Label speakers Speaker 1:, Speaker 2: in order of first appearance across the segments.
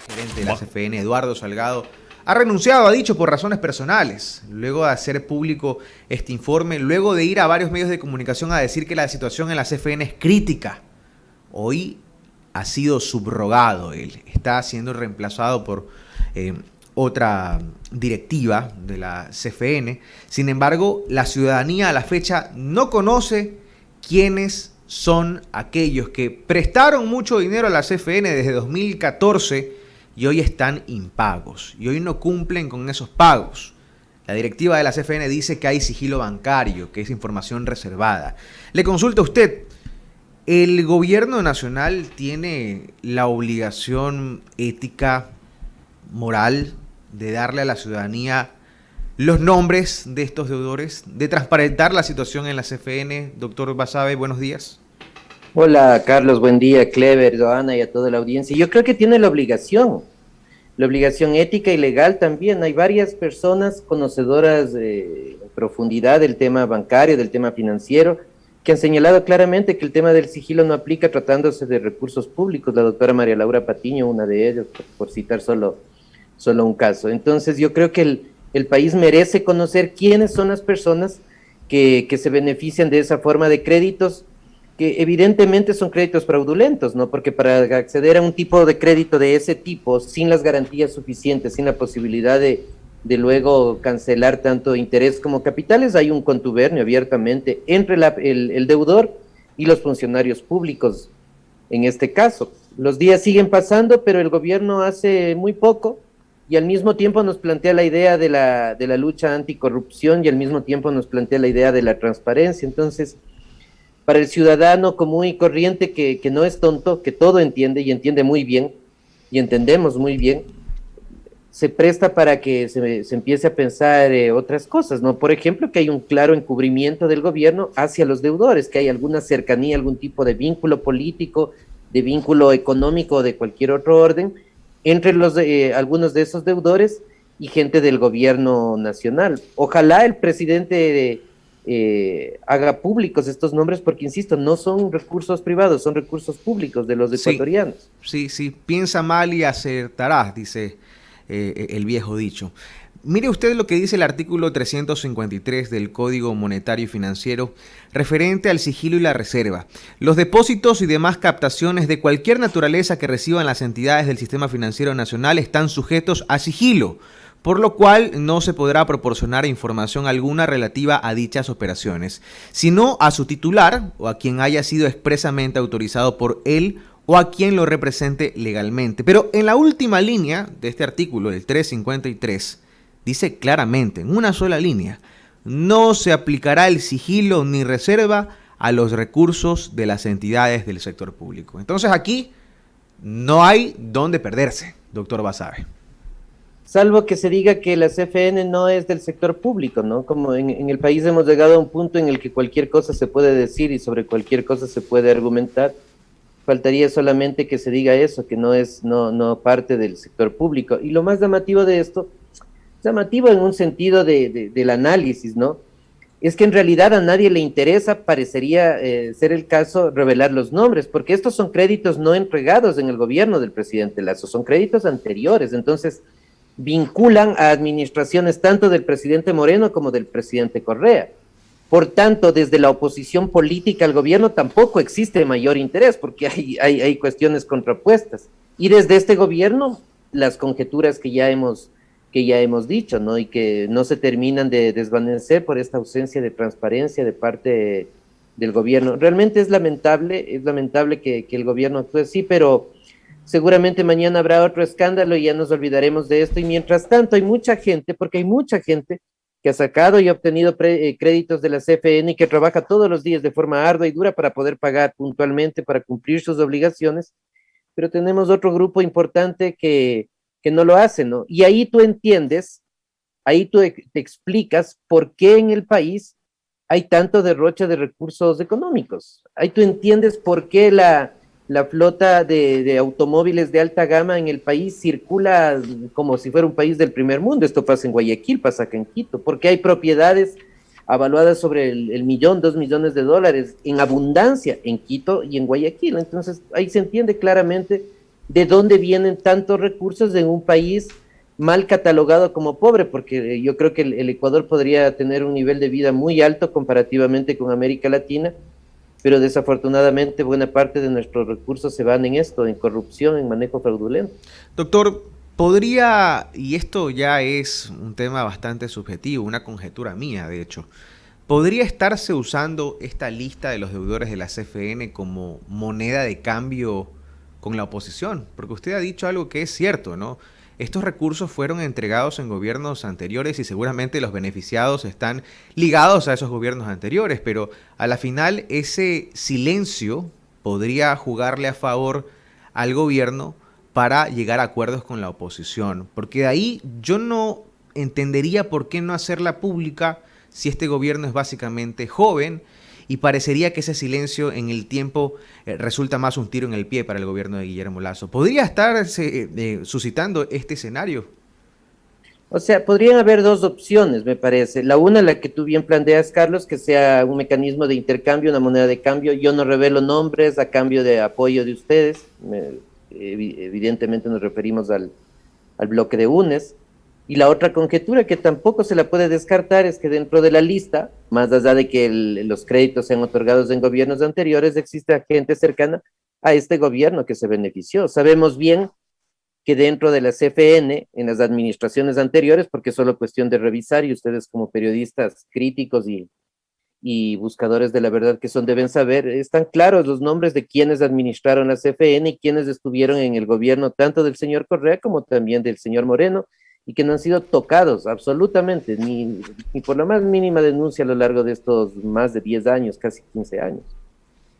Speaker 1: gerente de la CFN, Eduardo Salgado, ha renunciado, ha dicho, por razones personales, luego de hacer público este informe, luego de ir a varios medios de comunicación a decir que la situación en la CFN es crítica. Hoy ha sido subrogado él, está siendo reemplazado por otra directiva de la CFN. Sin embargo, la ciudadanía a la fecha no conoce quiénes son aquellos que prestaron mucho dinero a la CFN desde 2014 y hoy están impagos y hoy no cumplen con esos pagos. La directiva de la CFN dice que hay sigilo bancario, que es información reservada. Le consulto a usted, ¿el gobierno nacional tiene la obligación ética, moral, de darle a la ciudadanía los nombres de estos deudores, de transparentar la situación en la CFN? Doctor Basabe, buenos días.
Speaker 2: Hola Carlos, buen día, Clever, Joana y a toda la audiencia. Yo creo que tiene la obligación ética y legal también. Hay varias personas conocedoras en profundidad del tema bancario, del tema financiero, que han señalado claramente que el tema del sigilo no aplica tratándose de recursos públicos. La doctora María Laura Patiño, una de ellas, por citar solo un caso. Entonces yo creo que el país merece conocer quiénes son las personas que se benefician de esa forma de créditos, que evidentemente son créditos fraudulentos, ¿no? Porque para acceder a un tipo de crédito de ese tipo, sin las garantías suficientes, sin la posibilidad de luego cancelar tanto interés como capitales, hay un contubernio abiertamente entre el deudor y los funcionarios públicos en este caso. Los días siguen pasando, pero el gobierno hace muy poco y al mismo tiempo nos plantea la idea de la lucha anticorrupción y al mismo tiempo nos plantea la idea de la transparencia. Entonces, para el ciudadano común y corriente que no es tonto, que todo entiende y entiende muy bien, y entendemos muy bien, se presta para que se empiece a pensar otras cosas, ¿no? Por ejemplo, que hay un claro encubrimiento del gobierno hacia los deudores, que hay alguna cercanía, algún tipo de vínculo político, de vínculo económico de cualquier otro orden, entre algunos de esos deudores y gente del gobierno nacional. Ojalá el presidente haga públicos estos nombres, porque insisto, no son recursos privados, son recursos públicos de los ecuatorianos.
Speaker 1: Sí, piensa mal y acertarás, dice el viejo dicho. Mire usted lo que dice el artículo 353 del Código Monetario y Financiero referente al sigilo y la reserva. Los depósitos y demás captaciones de cualquier naturaleza que reciban las entidades del sistema financiero nacional están sujetos a sigilo, por lo cual no se podrá proporcionar información alguna relativa a dichas operaciones, sino a su titular o a quien haya sido expresamente autorizado por él o a quien lo represente legalmente. Pero en la última línea de este artículo, el 353, dice claramente, en una sola línea, no se aplicará el sigilo ni reserva a los recursos de las entidades del sector público. Entonces aquí no hay dónde perderse, doctor Basabe.
Speaker 2: Salvo que se diga que la CFN no es del sector público, ¿no? Como en el país hemos llegado a un punto en el que cualquier cosa se puede decir y sobre cualquier cosa se puede argumentar. Faltaría solamente que se diga eso, que no parte del sector público. Y lo más llamativo de esto, llamativo en un sentido del análisis, ¿no? Es que en realidad a nadie le interesa, parecería ser el caso, revelar los nombres, porque estos son créditos no entregados en el gobierno del presidente Lasso, son créditos anteriores. Entonces vinculan a administraciones tanto del presidente Moreno como del presidente Correa. Por tanto, desde la oposición política al gobierno tampoco existe mayor interés, porque hay cuestiones contrapuestas. Y desde este gobierno, las conjeturas que ya hemos dicho, ¿no? Y que no se terminan de desvanecer por esta ausencia de transparencia de parte del gobierno. Realmente es lamentable que el gobierno actúe así, pero seguramente mañana habrá otro escándalo y ya nos olvidaremos de esto. Y mientras tanto hay mucha gente, porque hay mucha gente que ha sacado y ha obtenido créditos de la CFN y que trabaja todos los días de forma ardua y dura para poder pagar puntualmente, para cumplir sus obligaciones, pero tenemos otro grupo importante que no lo hace, ¿no? Y ahí tú entiendes, ahí tú te explicas por qué en el país hay tanto derroche de recursos económicos. Ahí tú entiendes por qué la flota de automóviles de alta gama en el país circula como si fuera un país del primer mundo. Esto pasa en Guayaquil, pasa acá en Quito, porque hay propiedades avaluadas sobre el millón, $2 millones en abundancia en Quito y en Guayaquil. Entonces ahí se entiende claramente de dónde vienen tantos recursos en un país mal catalogado como pobre, porque yo creo que el Ecuador podría tener un nivel de vida muy alto comparativamente con América Latina, pero desafortunadamente buena parte de nuestros recursos se van en esto, en corrupción, en manejo fraudulento.
Speaker 1: Doctor, podría, y esto ya es un tema bastante subjetivo, una conjetura mía, de hecho, ¿podría estarse usando esta lista de los deudores de la CFN como moneda de cambio con la oposición? Porque usted ha dicho algo que es cierto, ¿no? Estos recursos fueron entregados en gobiernos anteriores y seguramente los beneficiados están ligados a esos gobiernos anteriores, pero a la final ese silencio podría jugarle a favor al gobierno para llegar a acuerdos con la oposición, porque de ahí yo no entendería por qué no hacerla pública si este gobierno es básicamente joven y parecería que ese silencio en el tiempo resulta más un tiro en el pie para el gobierno de Guillermo Lasso. ¿Podría estarse suscitando este escenario?
Speaker 2: O sea, podrían haber dos opciones, me parece. La una, la que tú bien planteas, Carlos, que sea un mecanismo de intercambio, una moneda de cambio. Yo no revelo nombres a cambio de apoyo de ustedes. Evidentemente nos referimos al bloque de UNES. Y la otra conjetura que tampoco se la puede descartar es que dentro de la lista, más allá de que los créditos sean otorgados en gobiernos anteriores, existe gente cercana a este gobierno que se benefició. Sabemos bien que dentro de la CFN, en las administraciones anteriores, porque es solo cuestión de revisar, y ustedes como periodistas críticos y buscadores de la verdad que son, deben saber, están claros los nombres de quienes administraron la CFN y quienes estuvieron en el gobierno tanto del señor Correa como también del señor Moreno, y que no han sido tocados absolutamente, ni por la más mínima denuncia a lo largo de estos más de 10 años, casi 15 años.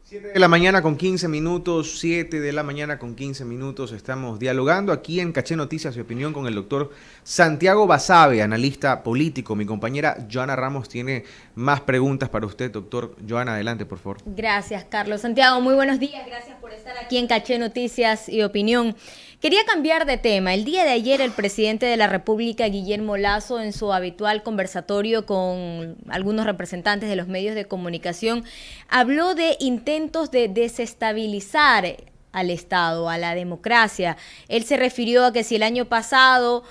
Speaker 1: 7 de la mañana con 15 minutos, 7 de la mañana con 15 minutos, estamos dialogando aquí en Caché Noticias y Opinión con el doctor Santiago Basabe, analista político. Mi compañera Joana Ramos tiene más preguntas para usted, doctor. Joana, adelante, por favor.
Speaker 3: Gracias, Carlos. Santiago, muy buenos días. Gracias por estar aquí en Caché Noticias y Opinión. Quería cambiar de tema. El día de ayer el presidente de la República, Guillermo Lasso, en su habitual conversatorio con algunos representantes de los medios de comunicación, habló de intentos de desestabilizar al Estado, a la democracia. Él se refirió a que si el año pasado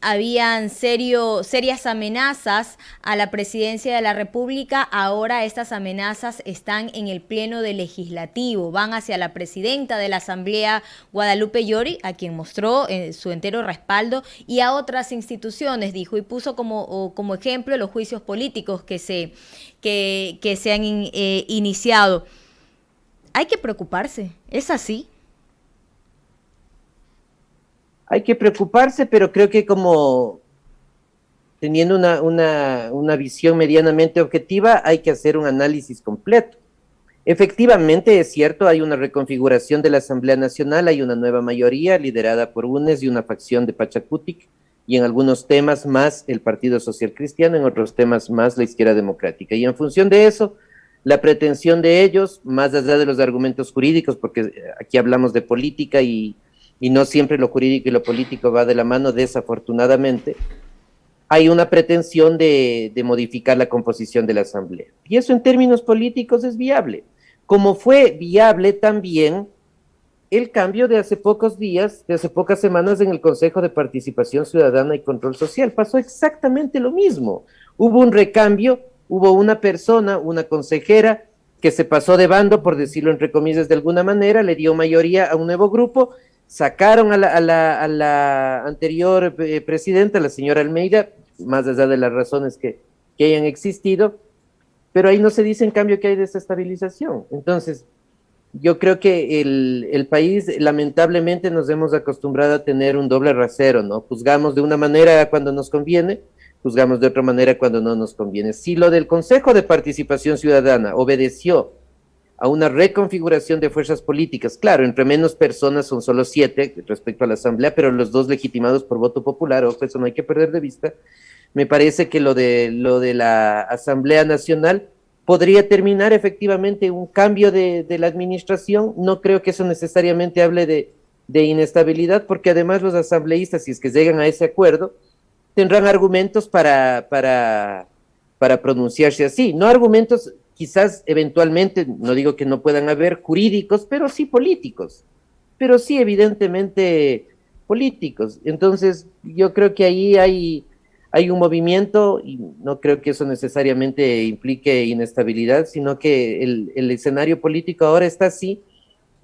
Speaker 3: habían serias amenazas a la presidencia de la República, ahora estas amenazas están en el pleno del legislativo, van hacia la presidenta de la Asamblea, Guadalupe Llori, a quien mostró su entero respaldo, y a otras instituciones, dijo, y puso como ejemplo los juicios políticos que se han iniciado. Hay que preocuparse, ¿es así?
Speaker 2: Hay que preocuparse, pero creo que como teniendo una visión medianamente objetiva, hay que hacer un análisis completo. Efectivamente, es cierto, hay una reconfiguración de la Asamblea Nacional, hay una nueva mayoría liderada por UNES y una facción de Pachacutic, y en algunos temas más el Partido Social Cristiano, en otros temas más la Izquierda Democrática. Y en función de eso, la pretensión de ellos, más allá de los argumentos jurídicos, porque aquí hablamos de política y no siempre lo jurídico y lo político va de la mano, desafortunadamente, hay una pretensión de modificar la composición de la Asamblea. Y eso en términos políticos es viable, como fue viable también el cambio de hace pocos días, de hace pocas semanas en el Consejo de Participación Ciudadana y Control Social. Pasó exactamente lo mismo. Hubo un recambio. Hubo una persona, una consejera, que se pasó de bando, por decirlo entre comillas de alguna manera, le dio mayoría a un nuevo grupo, sacaron a la anterior presidenta, la señora Almeida, más allá de las razones que hayan existido, pero ahí no se dice en cambio que hay desestabilización. Entonces, yo creo que el país, lamentablemente, nos hemos acostumbrado a tener un doble rasero, ¿no? Juzgamos de una manera cuando nos conviene, juzgamos de otra manera cuando no nos conviene. Si lo del Consejo de Participación Ciudadana obedeció a una reconfiguración de fuerzas políticas, claro, entre menos personas son solo 7 respecto a la Asamblea, pero los 2 legitimados por voto popular, ojo, eso no hay que perder de vista. Me parece que lo de la Asamblea Nacional podría terminar efectivamente un cambio de la administración. No creo que eso necesariamente hable de inestabilidad, porque además los asambleístas, si es que llegan a ese acuerdo, tendrán argumentos para pronunciarse así. No argumentos, quizás eventualmente, no digo que no puedan haber jurídicos, pero sí políticos. pero sí evidentemente políticos. Entonces, yo creo que ahí hay un movimiento y no creo que eso necesariamente implique inestabilidad, sino que el escenario político ahora está así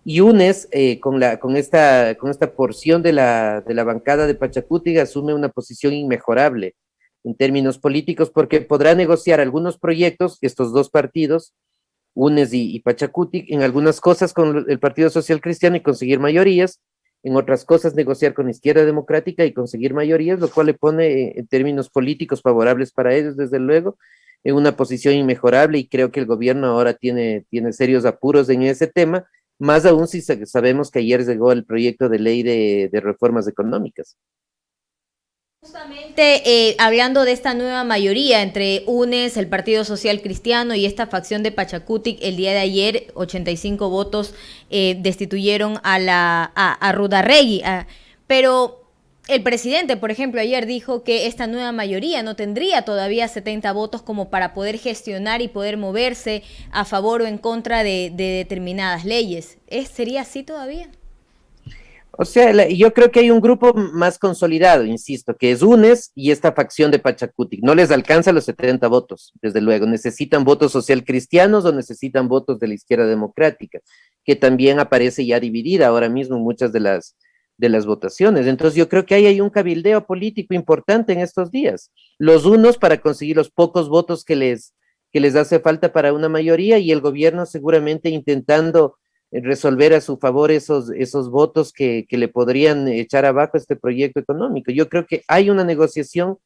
Speaker 2: y UNES con esta porción de la bancada de Pachacuti asume una posición inmejorable en términos políticos porque podrá negociar algunos proyectos, estos dos partidos, UNES y Pachacuti, en algunas cosas con el Partido Social Cristiano y conseguir mayorías, en otras cosas negociar con Izquierda Democrática y conseguir mayorías, lo cual le pone en términos políticos favorables para ellos, desde luego, en una posición inmejorable y creo que el gobierno ahora tiene serios apuros en ese tema, más aún si sabemos que ayer llegó el proyecto de ley de reformas económicas.
Speaker 3: Justamente hablando de esta nueva mayoría entre UNES, el Partido Social Cristiano y esta facción de Pachacutic, el día de ayer 85 votos destituyeron a Rudarregui, pero el presidente, por ejemplo, ayer dijo que esta nueva mayoría no tendría todavía 70 votos como para poder gestionar y poder moverse a favor o en contra de determinadas leyes. ¿Sería así todavía?
Speaker 2: O sea, yo creo que hay un grupo más consolidado, insisto, que es UNES y esta facción de Pachacutic. No les alcanza los 70 votos, desde luego. Necesitan votos social cristianos o necesitan votos de la izquierda democrática, que también aparece ya dividida ahora mismo en muchas de las votaciones. Entonces yo creo que ahí hay un cabildeo político importante en estos días. Los unos para conseguir los pocos votos que les hace falta para una mayoría y el gobierno seguramente intentando resolver a su favor esos votos que le podrían echar abajo este proyecto económico. Yo creo que hay una negociación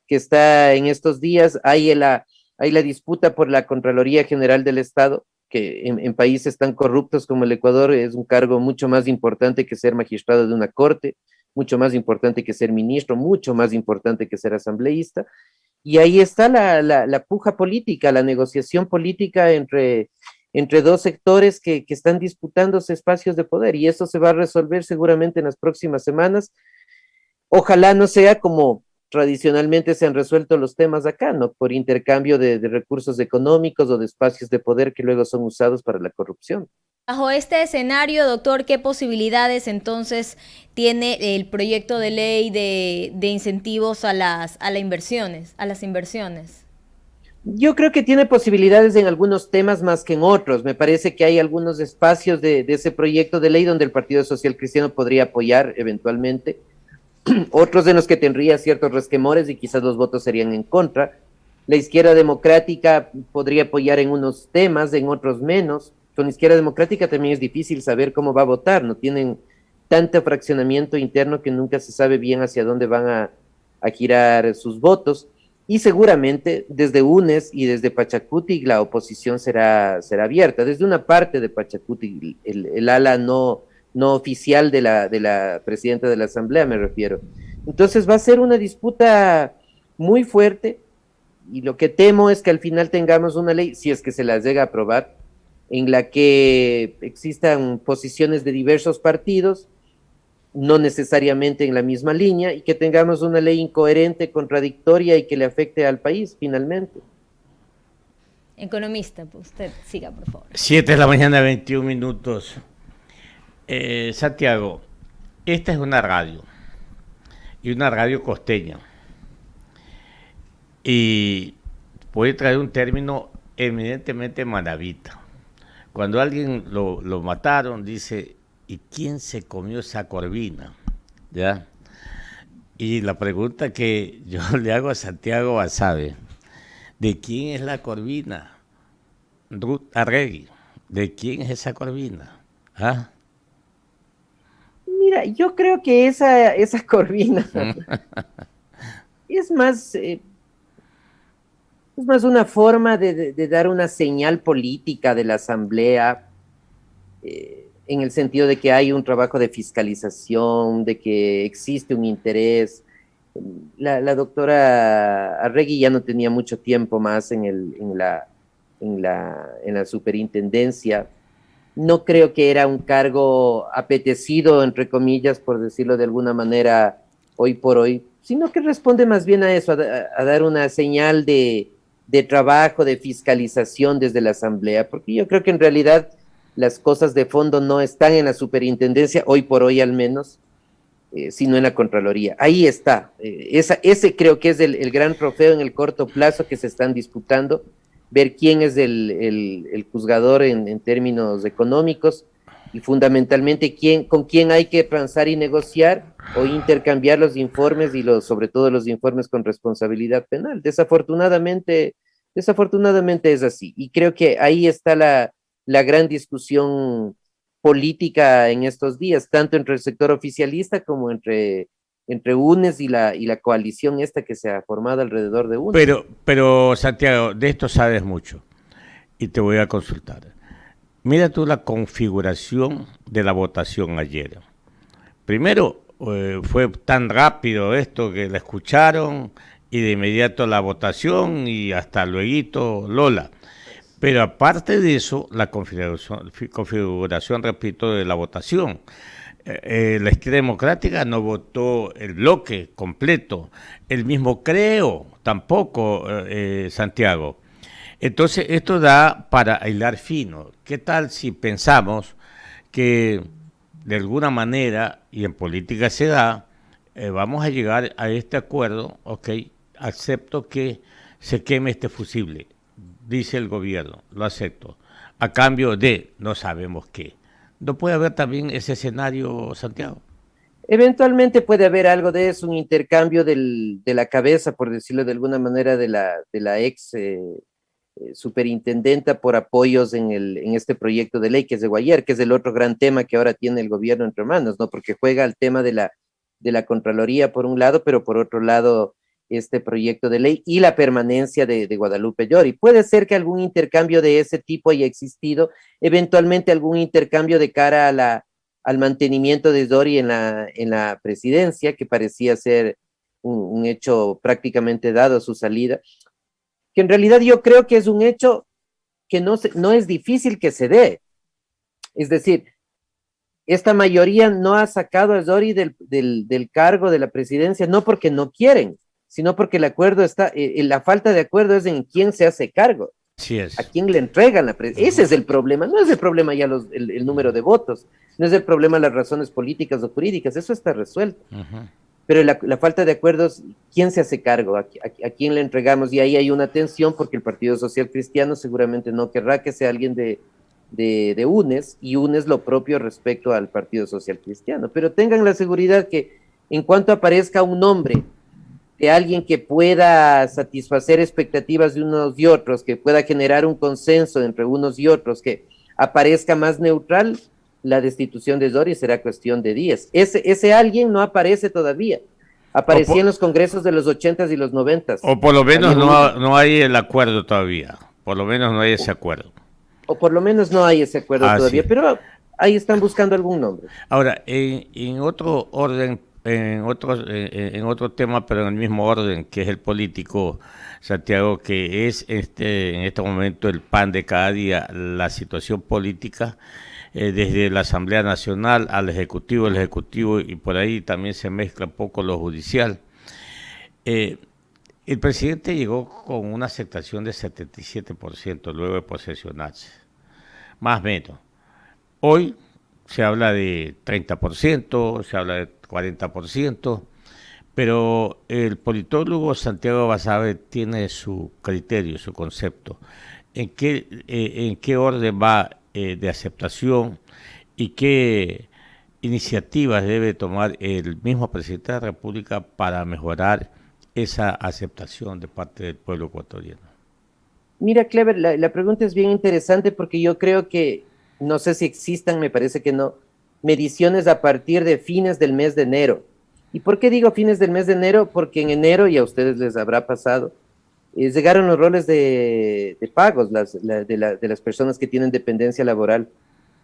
Speaker 2: que está en estos días, hay la disputa por la Contraloría General del Estado, que en países tan corruptos como el Ecuador es un cargo mucho más importante que ser magistrado de una corte, mucho más importante que ser ministro, mucho más importante que ser asambleísta, y ahí está la puja política, la negociación política entre dos sectores que están disputándose espacios de poder y eso se va a resolver seguramente en las próximas semanas. Ojalá no sea como tradicionalmente se han resuelto los temas acá, ¿no? Por intercambio de recursos económicos o de espacios de poder que luego son usados para la corrupción.
Speaker 3: Bajo este escenario, doctor, ¿qué posibilidades entonces tiene el proyecto de ley de incentivos a las inversiones, a las inversiones?
Speaker 2: Yo creo que tiene posibilidades en algunos temas más que en otros. Me parece que hay algunos espacios de ese proyecto de ley donde el Partido Social Cristiano podría apoyar eventualmente, otros en los que tendría ciertos resquemores y quizás los votos serían en contra. La izquierda democrática podría apoyar en unos temas, en otros menos. Con la izquierda democrática también es difícil saber cómo va a votar, no tienen tanto fraccionamiento interno que nunca se sabe bien hacia dónde van a girar sus votos. Y seguramente desde UNES y desde Pachacuti la oposición será abierta. Desde una parte de Pachacuti, el ala no oficial de la presidenta de la Asamblea, me refiero. Entonces va a ser una disputa muy fuerte y lo que temo es que al final tengamos una ley, si es que se las llega a aprobar, en la que existan posiciones de diversos partidos, no necesariamente en la misma línea, y que tengamos una ley incoherente, contradictoria y que le afecte al país finalmente.
Speaker 3: Economista, usted siga, por favor.
Speaker 4: 7 de la mañana, 21 minutos. Santiago, esta es una radio, y una radio costeña, y puede traer un término eminentemente manabita. Cuando alguien lo mataron, dice, ¿y quién se comió esa corvina? ¿Ya? Y la pregunta que yo le hago a Santiago Basabe, ¿de quién es la corvina? Rudarregui, ¿de quién es esa corvina? ¿Ah?
Speaker 2: Mira, yo creo que esa corvina es más una forma de dar una señal política de la Asamblea, en el sentido de que hay un trabajo de fiscalización, de que existe un interés. La doctora Arregui ya no tenía mucho tiempo más en la superintendencia. No creo que era un cargo apetecido, entre comillas, por decirlo de alguna manera, hoy por hoy, sino que responde más bien a eso, a dar una señal de trabajo, de fiscalización desde la Asamblea, porque yo creo que en realidad las cosas de fondo no están en la superintendencia, hoy por hoy al menos, sino en la Contraloría. Ahí está. Ese creo que es el gran trofeo en el corto plazo que se están disputando, ver quién es el juzgador en términos económicos y fundamentalmente con quién hay que transar y negociar o intercambiar los informes y sobre todo los informes con responsabilidad penal. Desafortunadamente es así. Y creo que ahí está la gran discusión política en estos días, tanto entre el sector oficialista como entre UNES y la coalición esta que se ha formado alrededor de UNES.
Speaker 4: Pero Santiago, de esto sabes mucho y te voy a consultar. Mira tú la configuración de la votación ayer. Primero, fue tan rápido esto que la escucharon y de inmediato la votación y hasta luego Lola. Pero aparte de eso, la configuración, repito, de la votación. La izquierda democrática no votó el bloque completo. El mismo Creo tampoco, Santiago. Entonces, esto da para hilar fino. ¿Qué tal si pensamos que de alguna manera, y en política se da, vamos a llegar a este acuerdo, ok, acepto que se queme este fusible, dice el gobierno, lo acepto, a cambio de no sabemos qué? ¿No puede haber también ese escenario, Santiago?
Speaker 2: Eventualmente puede haber algo de eso, un intercambio de la cabeza, por decirlo de alguna manera, de la ex superintendenta por apoyos en este proyecto de ley que es de Guayer, que es el otro gran tema que ahora tiene el gobierno entre manos, ¿no? Porque juega el tema de la Contraloría por un lado, pero por otro lado este proyecto de ley y la permanencia de Guadalupe Llori. Puede ser que algún intercambio de ese tipo haya existido, eventualmente algún intercambio de cara al mantenimiento de Llori en la presidencia, que parecía ser un hecho prácticamente dado a su salida, que en realidad yo creo que es un hecho que no es difícil que se dé. Es decir, esta mayoría no ha sacado a Llori del cargo de la presidencia, no porque no quieren, sino porque el acuerdo está, la falta de acuerdo es en quién se hace cargo,
Speaker 4: Así es.
Speaker 2: a quién le entregan la presidencia. Ese es el problema, no es el problema ya el número de votos, no es el problema las razones políticas o jurídicas, eso está resuelto. Pero la falta de acuerdos, ¿quién se hace cargo? ¿A quién le entregamos? Y ahí hay una tensión porque el Partido Social Cristiano seguramente no querrá que sea alguien de UNES, y UNES lo propio respecto al Partido Social Cristiano. Pero tengan la seguridad que en cuanto aparezca un nombre de alguien que pueda satisfacer expectativas de unos y otros, que pueda generar un consenso entre unos y otros, que aparezca más neutral, la destitución de Llori será cuestión de días. Ese alguien no aparece todavía. Aparecía en los congresos de los 80s y los 90s.
Speaker 4: O por lo menos no hay el acuerdo todavía. Por lo menos no hay ese acuerdo.
Speaker 2: O por lo menos no hay ese acuerdo todavía, sí. Pero ahí están buscando algún nombre.
Speaker 4: Ahora, en otro orden, en otro tema, pero en el mismo orden, que es el político, Santiago, que es en este momento el pan de cada día, la situación política, desde la Asamblea Nacional al Ejecutivo, y por ahí también se mezcla un poco lo judicial. El presidente llegó con una aceptación de 77% luego de posesionarse, más o menos. Hoy se habla de 30%, se habla de 40%, pero el politólogo Santiago Basabe tiene su criterio, su concepto. ¿En qué orden va de aceptación y qué iniciativas debe tomar el mismo presidente de la República para mejorar esa aceptación de parte del pueblo ecuatoriano?
Speaker 2: Mira, Clever, la pregunta es bien interesante porque yo creo que, no sé si existan, me parece que no, mediciones a partir de fines del mes de enero. ¿Y por qué digo fines del mes de enero? Porque en enero, y a ustedes les habrá pasado, llegaron los roles de pagos de las personas que tienen dependencia laboral,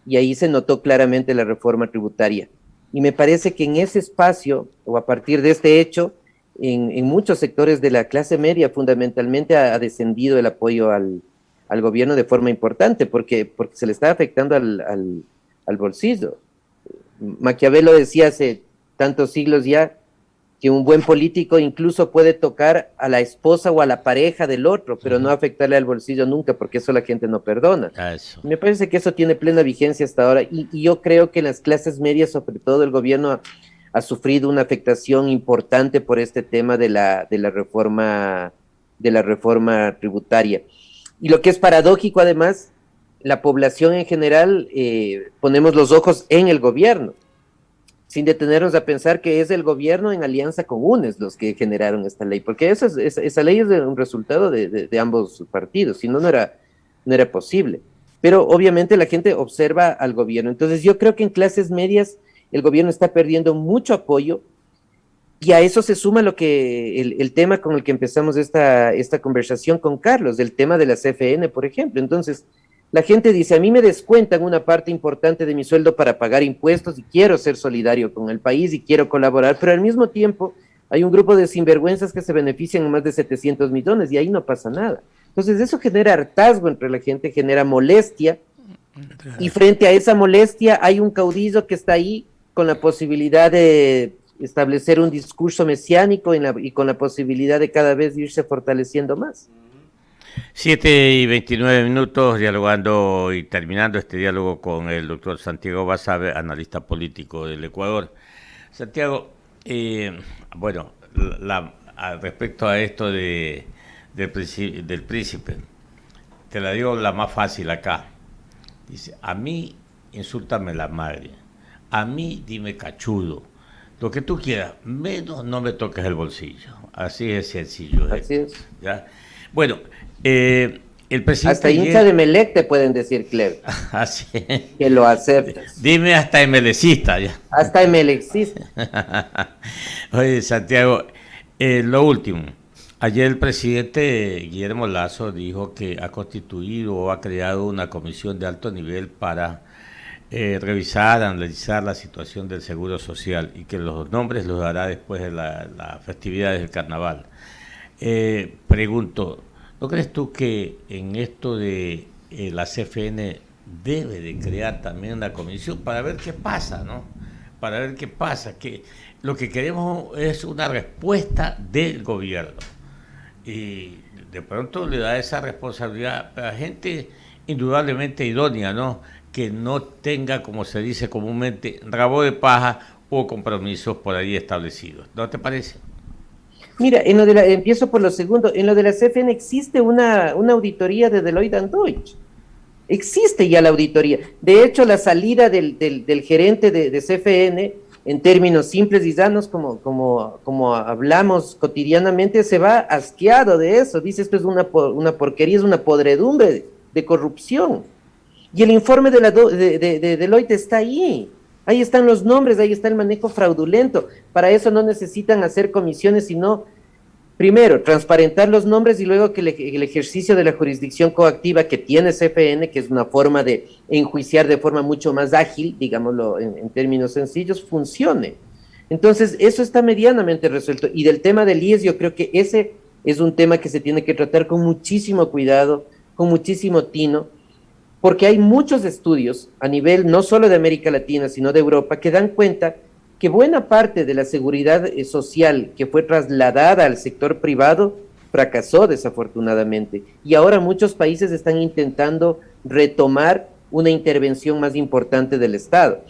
Speaker 2: y ahí se notó claramente la reforma tributaria. Y me parece que en ese espacio, o a partir de este hecho, en muchos sectores de la clase media fundamentalmente ha descendido el apoyo al gobierno de forma importante, porque se le está afectando al bolsillo. Maquiavelo decía hace tantos siglos ya que un buen político incluso puede tocar a la esposa o a la pareja del otro, pero no afectarle al bolsillo nunca, porque eso la gente no perdona.
Speaker 4: Eso.
Speaker 2: Me parece que eso tiene plena vigencia hasta ahora, y yo creo que en las clases medias, sobre todo el gobierno, ha sufrido una afectación importante por este tema de la reforma tributaria. Y lo que es paradójico, además, la población en general ponemos los ojos en el gobierno, sin detenernos a pensar que es el gobierno en alianza con UNES los que generaron esta ley, porque esa ley es un resultado de ambos partidos, si no, no era posible. Pero obviamente la gente observa al gobierno. Entonces yo creo que en clases medias el gobierno está perdiendo mucho apoyo, y a eso se suma el tema con el que empezamos esta conversación con Carlos, del tema de la CFN, por ejemplo. Entonces, la gente dice, a mí me descuentan una parte importante de mi sueldo para pagar impuestos y quiero ser solidario con el país y quiero colaborar, pero al mismo tiempo hay un grupo de sinvergüenzas que se benefician en más de 700 millones y ahí no pasa nada. Entonces, eso genera hartazgo entre la gente, genera molestia, y frente a esa molestia hay un caudillo que está ahí con la posibilidad de establecer un discurso mesiánico y con la posibilidad de cada vez irse fortaleciendo más.
Speaker 4: 7:29, dialogando y terminando este diálogo con el doctor Santiago Basabe, analista político del Ecuador. Santiago, bueno, respecto a esto del príncipe, te la digo la más fácil acá. Dice, a mí insúltame la madre, a mí dime cachudo, lo que tú quieras, menos no me toques el bolsillo. Así es sencillo.
Speaker 2: Así es.
Speaker 4: ¿Ya? Bueno, el presidente...
Speaker 2: Hasta hincha de Melec te pueden decir, Cleber.
Speaker 4: Así es.
Speaker 2: Que lo aceptas.
Speaker 4: Dime hasta MLCista. ¿Ya?
Speaker 2: Hasta MLCista.
Speaker 4: Oye, Santiago, lo último. Ayer el presidente Guillermo Lasso dijo que ha constituido o ha creado una comisión de alto nivel para revisar, analizar la situación del Seguro Social, y que los nombres los dará después de las festividades del carnaval. Pregunto, ¿no crees tú que en esto de la CFN debe de crear también una comisión para ver qué pasa, ¿no? Para ver qué pasa, que lo que queremos es una respuesta del gobierno. Y de pronto le da esa responsabilidad a gente indudablemente idónea, ¿no? Que no tenga, como se dice comúnmente, rabo de paja o compromisos por ahí establecidos. ¿No te parece?
Speaker 2: Mira, empiezo por lo segundo. En lo de la CFN existe una auditoría de Deloitte & Deutsch. Existe ya la auditoría. De hecho, la salida del gerente de CFN, en términos simples y llanos, como hablamos cotidianamente, se va asqueado de eso. Dice, esto es una porquería, es una podredumbre de corrupción. Y el informe de Deloitte está ahí. Ahí están los nombres, ahí está el manejo fraudulento. Para eso no necesitan hacer comisiones, sino, primero, transparentar los nombres, y luego que el ejercicio de la jurisdicción coactiva que tiene CFN, que es una forma de enjuiciar de forma mucho más ágil, digámoslo en términos sencillos, funcione. Entonces, eso está medianamente resuelto. Y del tema del IES, yo creo que ese es un tema que se tiene que tratar con muchísimo cuidado, con muchísimo tino, porque hay muchos estudios a nivel no solo de América Latina, sino de Europa, que dan cuenta que buena parte de la seguridad social que fue trasladada al sector privado fracasó desafortunadamente, y ahora muchos países están intentando retomar una intervención más importante del Estado.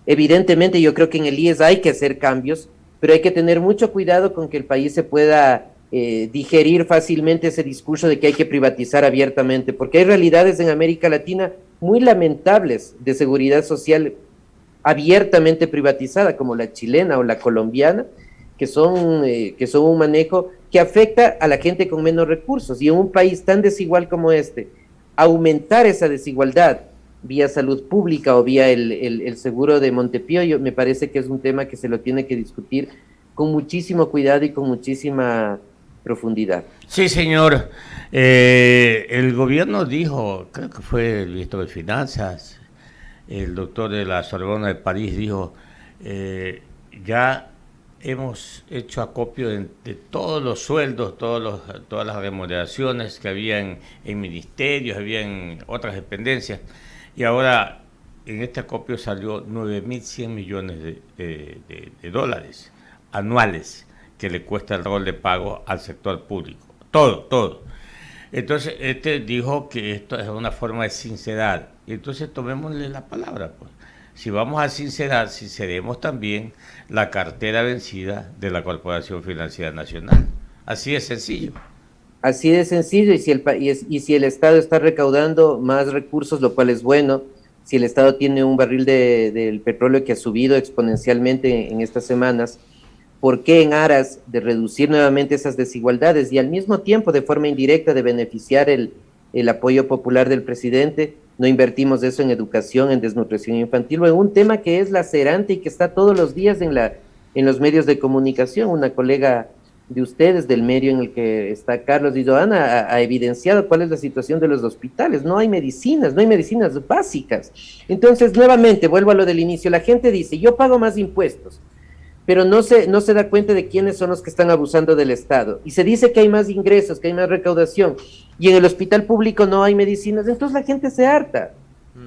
Speaker 2: Evidentemente yo creo que en el IES hay que hacer cambios, pero hay que tener mucho cuidado con que el país se pueda digerir fácilmente ese discurso de que hay que privatizar abiertamente, porque hay realidades en América Latina muy lamentables de seguridad social abiertamente privatizada, como la chilena o la colombiana, que son un manejo que afecta a la gente con menos recursos. Y en un país tan desigual como este, aumentar esa desigualdad vía salud pública o vía el seguro de Montepío, me parece que es un tema que se lo tiene que discutir con muchísimo cuidado y con muchísima profundidad.
Speaker 4: Sí, señor. El gobierno dijo, creo que fue el ministro de Finanzas, el doctor de la Sorbona de París, dijo, ya hemos hecho acopio de todos los sueldos, todas las remuneraciones que había en ministerios, había en otras dependencias, y ahora en este acopio salió 9.100 millones de dólares anuales. que le cuesta el rol de pago al sector público. Todo. Entonces, dijo que esto es una forma de sincerar. Entonces, tomémosle la palabra, pues. Si vamos a sinceremos también la cartera vencida de la Corporación Financiera Nacional. Así de sencillo.
Speaker 2: Así de sencillo, y si el Estado está recaudando más recursos, lo cual es bueno, si el Estado tiene un barril del petróleo que ha subido exponencialmente en estas semanas, ¿por qué en aras de reducir nuevamente esas desigualdades y al mismo tiempo de forma indirecta de beneficiar el apoyo popular del presidente, no invertimos eso en educación, en desnutrición infantil o en un tema que es lacerante y que está todos los días en los medios de comunicación? Una colega de ustedes, del medio en el que está Carlos y Joana, ha evidenciado cuál es la situación de los hospitales. No hay medicinas básicas. Entonces, nuevamente, vuelvo a lo del inicio, la gente dice, yo pago más impuestos, pero no se da cuenta de quiénes son los que están abusando del Estado. Y se dice que hay más ingresos, que hay más recaudación, y en el hospital público no hay medicinas, entonces la gente se harta.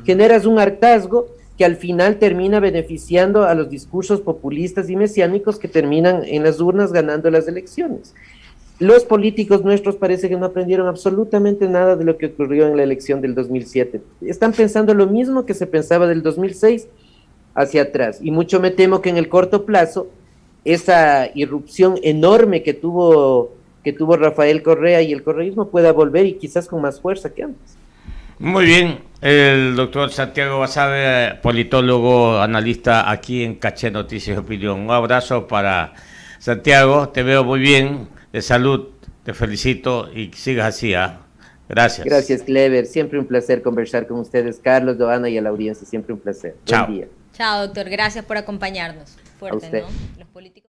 Speaker 2: Generas un hartazgo que al final termina beneficiando a los discursos populistas y mesiánicos que terminan en las urnas ganando las elecciones. Los políticos nuestros parece que no aprendieron absolutamente nada de lo que ocurrió en la elección del 2007. Están pensando lo mismo que se pensaba del 2006 hacia atrás, y mucho me temo que en el corto plazo esa irrupción enorme que tuvo Rafael Correa y el correísmo pueda volver, y quizás con más fuerza que antes.
Speaker 4: Muy bien, el doctor Santiago Basabe, politólogo, analista aquí en Caché Noticias y Opinión. Un abrazo para Santiago, te veo muy bien, de salud, te felicito y sigas así, ¿eh? Gracias.
Speaker 2: Gracias, Clever, siempre un placer conversar con ustedes, Carlos, Joana y a la audiencia, siempre un placer.
Speaker 4: Chao.
Speaker 2: Buen día.
Speaker 3: Chao, doctor, gracias por acompañarnos. Fuerte,
Speaker 2: A usted.
Speaker 3: ¿no? Los políticos